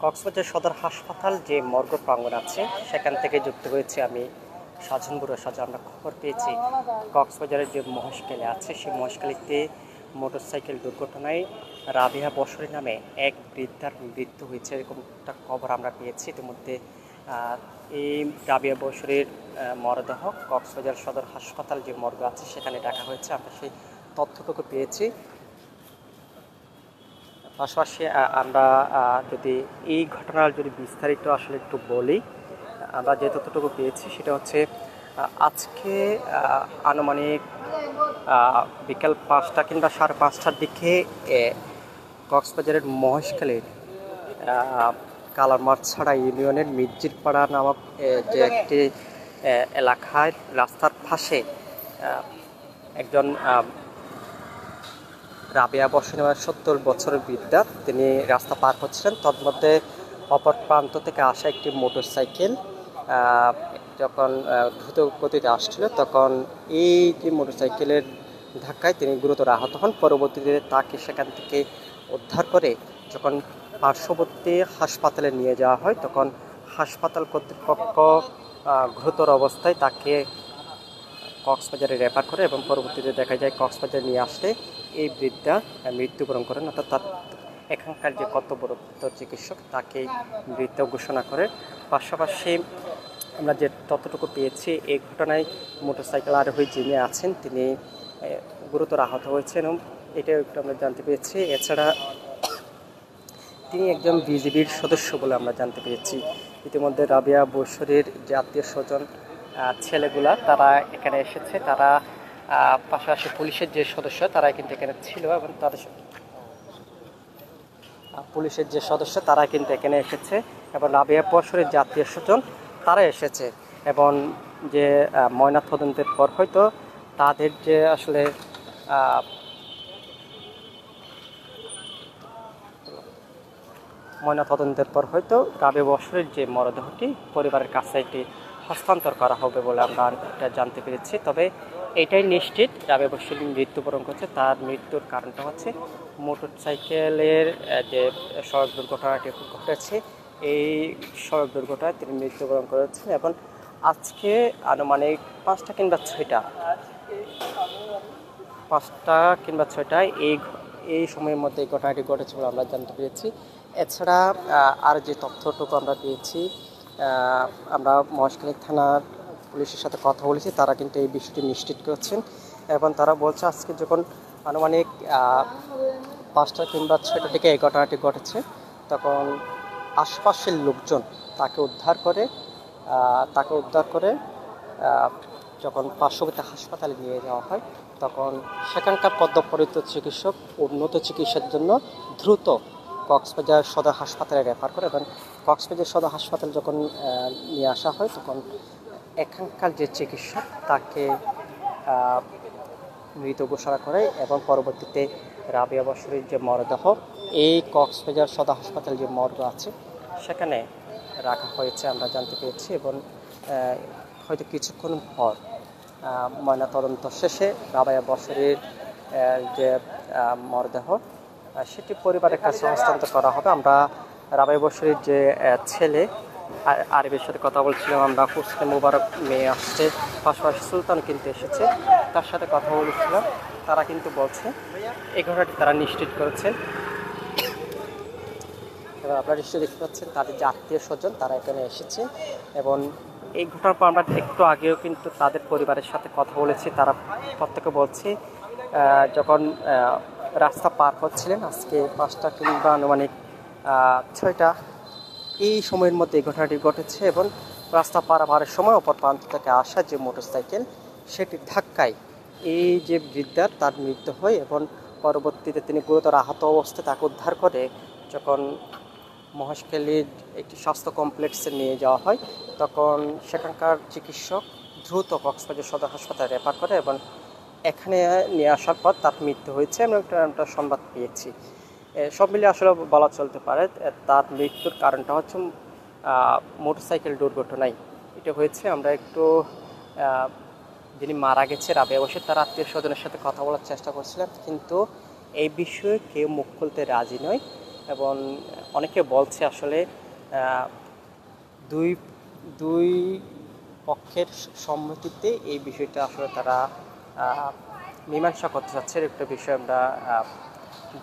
কক্সবাজার সদর হাসপাতাল যে মর্গ প্রাঙ্গণ আছে সেখান থেকে যুক্ত হয়েছে আমি সাজন বড়ুয়া। সাজা, আমরা খবর পেয়েছি কক্সবাজারের যে মহেশখালী আছে সেই মহেশখালীতে মোটরসাইকেল দুর্ঘটনায় রাবিয়া বসরি নামে এক বৃদ্ধার মৃত্যু হয়েছে, এরকম একটা খবর আমরা পেয়েছি ইতিমধ্যে। এই রাবিয়া বসরির মরদেহ কক্সবাজার সদর হাসপাতাল যে মর্গ আছে সেখানে রাখা হয়েছে, আমরা সেই তথ্যটুকু পেয়েছি। পাশাপাশি আমরা যদি এই ঘটনার যদি বিস্তারিত আসলে একটু বলি, আমরা যে তথ্যটুকু পেয়েছি সেটা হচ্ছে আজকে আনুমানিক বিকেল 5টা কিংবা 5:30টার দিকে কক্সবাজারের মহেশখালীর কালারমারছড়া ইউনিয়নের মির্জিরপাড়া নামক যে একটি এলাকায় রাস্তার পাশে একজন রাবিয়া বসরি 70 বছরের বৃদ্ধা, তিনি রাস্তা পার হচ্ছিলেন। তন্মধ্যে অপর প্রান্ত থেকে আসা একটি মোটরসাইকেল যখন দ্রুত গতিতে আসছিল তখন এই যে মোটরসাইকেলের ধাক্কায় তিনি গুরুতর আহত হন। পরবর্তীতে তাকে সেখান থেকে উদ্ধার করে যখন পার্শ্ববর্তী হাসপাতালে নিয়ে যাওয়া হয় তখন হাসপাতাল কর্তৃপক্ষ গুরুতর অবস্থায় তাকে কক্সবাজারে রেফার করে এবং পরবর্তীতে দেখা যায় কক্সবাজারে নিয়ে আসলে এই বৃদ্ধা মৃত্যুবরণ করেন, অর্থাৎ তার এখানকার যে কর্তব্যরত চিকিৎসক তাকে মৃত ঘোষণা করে। পাশাপাশি আমরা যে ততটুকু পেয়েছি এই ঘটনায় মোটরসাইকেল আরোহী যিনি আছেন তিনি গুরুতর আহত হয়েছেন এবং এটাও একটু আমরা জানতে পেরেছি। এছাড়া তিনি একজন বিজিবির সদস্য বলে আমরা জানতে পেরেছি। ইতিমধ্যে রাবিয়া বসরির যে আত্মীয় স্বজন ছেলেগুলা তারা এখানে এসেছে, তারা পাশাপাশি পুলিশের যে সদস্য তারা কিন্তু এখানে ছিল এবং তাদের পুলিশের যে সদস্য তারা কিন্তু এখানে এসেছে এবং রাবিয়া বসরির যে আত্মীয় স্বজন তারা এসেছে এবং যে ময়নাতদন্তের পর হয়তো তাদের যে আসলে ময়নাতদন্তের পর হয়তো রাবিয়া বসরির যে মরদেহটি পরিবারের কাছে এটি হস্তান্তর করা হবে বলে আমরা এটা জানতে পেরেছি। তবে এটাই নিশ্চিত রাবিয়া বসরি মৃত্যুবরণ করছে, তার মৃত্যুর কারণটা হচ্ছে মোটরসাইকেলের যে সড়ক দুর্ঘটনাটি ঘটেছে, এই সড়ক দুর্ঘটনায় তিনি মৃত্যুবরণ করেছেন এবং আজকে আনুমানিক 5টা কিংবা 6টায় এই সময়ের মধ্যে এই ঘটনাটি ঘটেছে বলে আমরা জানতে পেরেছি। এছাড়া আর যে তথ্যটুকু আমরা পেয়েছি, আমরা মহেশখালী থানার পুলিশের সাথে কথা বলেছি, তারা কিন্তু এই বিষয়টি নিশ্চিত করছেন এবং তারা বলছে আজকে যখন আনুমানিক 5টা কিংবা 6টার দিকে এই ঘটনাটি ঘটেছে তখন আশপাশের লোকজন তাকে উদ্ধার করে যখন পার্শ্ববর্তী হাসপাতালে নিয়ে যাওয়া হয় তখন সেখানকার কর্তব্যরত চিকিৎসক উন্নত চিকিৎসার জন্য দ্রুত কক্সবাজার সদর হাসপাতালে রেফার করে এবং কক্সবাজার সদর হাসপাতাল যখন নিয়ে আসা হয় তখন এখানকার যে চিকিৎসক তাকে মৃত ঘোষণা করে এবং পরবর্তীতে রাবিয়া বসরির যে মরদেহ এই কক্সবাজার সদর হাসপাতাল যে মর্গ আছে সেখানে রাখা হয়েছে আমরা জানতে পেরেছি এবং হয়তো কিছুক্ষণ পর ময়নাতদন্ত শেষে রাবিয়া বসরির যে মরদেহ সেটি পরিবারের কাছে হস্তান্তর করা হবে। আমরা রাবিয়া বসরির যে ছেলে আরিফের সাথে কথা বলছিলাম, আমরা হোসনে মুবারক মেয়ে আসছে, পাশাপাশি সুলতান কিন্তু এসেছে, তার সাথে কথা বলেছিলাম, তারা কিন্তু বলছে এই ঘটনাটি তারা নিশ্চিত করেছেন। এবার আপনারা নিশ্চয়ই দেখতে পাচ্ছেন তাদের যে আত্মীয় স্বজন তারা এখানে এসেছে এবং এই ঘটনার পর আমরা একটু আগেও কিন্তু তাদের পরিবারের সাথে কথা বলেছি, তারা প্রত্যেকে বলছে যখন রাস্তা পার হচ্ছিলেন আজকে 5টা কিংবা আনুমানিক 6টা এই সময়ের মধ্যে এই ঘটনাটি ঘটেছে এবং রাস্তা পারাপারের সময় অপর প্রান্ত থেকে আসা যে মোটরসাইকেল সেটির ধাক্কায় এই যে বৃদ্ধার তার মৃত্যু হয় এবং পরবর্তীতে তিনি গুরুতর আহত অবস্থায় তাকে উদ্ধার করে যখন মহেশখালীর একটি স্বাস্থ্য কমপ্লেক্সে নিয়ে যাওয়া হয় তখন সেখানকার চিকিৎসক দ্রুত কক্সবাজার সদর হাসপাতালে রেফার করে এবং এখানে নিয়ে আসার পর তার মৃত্যু হয়েছে। আমরা একটা সংবাদ পেয়েছি, সব মিলিয়ে আসলে বলা চলতে পারে তার মৃত্যুর কারণটা হচ্ছে মোটরসাইকেল দুর্ঘটনায় এটা হয়েছে। আমরা একটু যিনি মারা গেছে রাবিয়া বসরি তার আত্মীয় স্বজনের সাথে কথা বলার চেষ্টা করছিলাম, কিন্তু এই বিষয়ে কেউ মুখ খুলতে রাজি নয়। এবং অনেকে বলছে আসলে দুই দুই পক্ষের সম্মতিতে এই বিষয়টা আসলে তারা মীমাংসা করতে চাচ্ছে, একটা বিষয় আমরা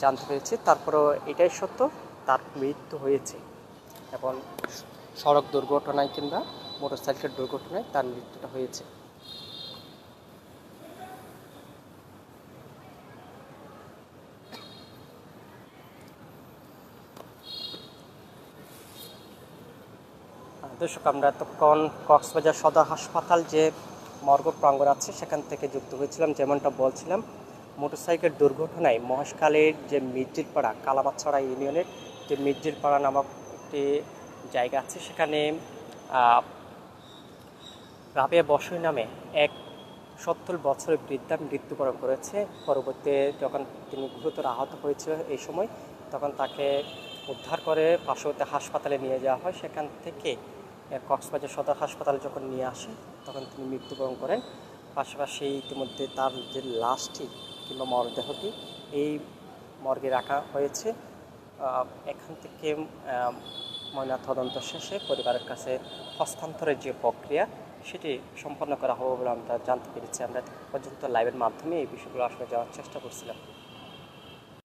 জানতে পেরেছি। তারপরেও এটাই সত্য, তার মৃত্যু হয়েছে এবং সড়ক দুর্ঘটনায় কিংবা মোটরসাইকেল দুর্ঘটনায় তার মৃত্যুটা হয়েছে। দর্শক, আমরা এতক্ষণ কক্সবাজার সদর হাসপাতাল যে মর্গ প্রাঙ্গণ আছে সেখান থেকে যুক্ত হয়েছিলাম। যেমনটা বলছিলাম, মোটরসাইকেল দুর্ঘটনায় মহেশখালীর যে মির্জিরপাড়া, কালামাছড়া ইউনিয়নের যে মির্জিরপাড়া নামক একটি জায়গা আছে, সেখানে রাবেয়া বসুই নামে এক 70 বছরের বৃদ্ধা মৃত্যুবরণ করেছে। পরবর্তীতে যখন তিনি গুরুতর আহত হয়েছিল এই সময়, তখন তাকে উদ্ধার করে পার্শ্ববর্তী হাসপাতালে নিয়ে যাওয়া হয়। সেখান থেকে কক্সবাজার সদর হাসপাতালে যখন নিয়ে আসে তখন তিনি মৃত্যুবরণ করেন। পাশাপাশি ইতিমধ্যে তার যে লাশটি কিংবা মরদেহটি এই মর্গে রাখা হয়েছে। এখান থেকে ময়নাতদন্ত শেষে পরিবারের কাছে হস্তান্তরের যে প্রক্রিয়া সেটি সম্পন্ন করা হবে বলে আমরা জানতে পেরেছি। আমরা পর্যন্ত লাইভের মাধ্যমে এই বিষয়গুলো আসলে যাওয়ার চেষ্টা করছিলাম।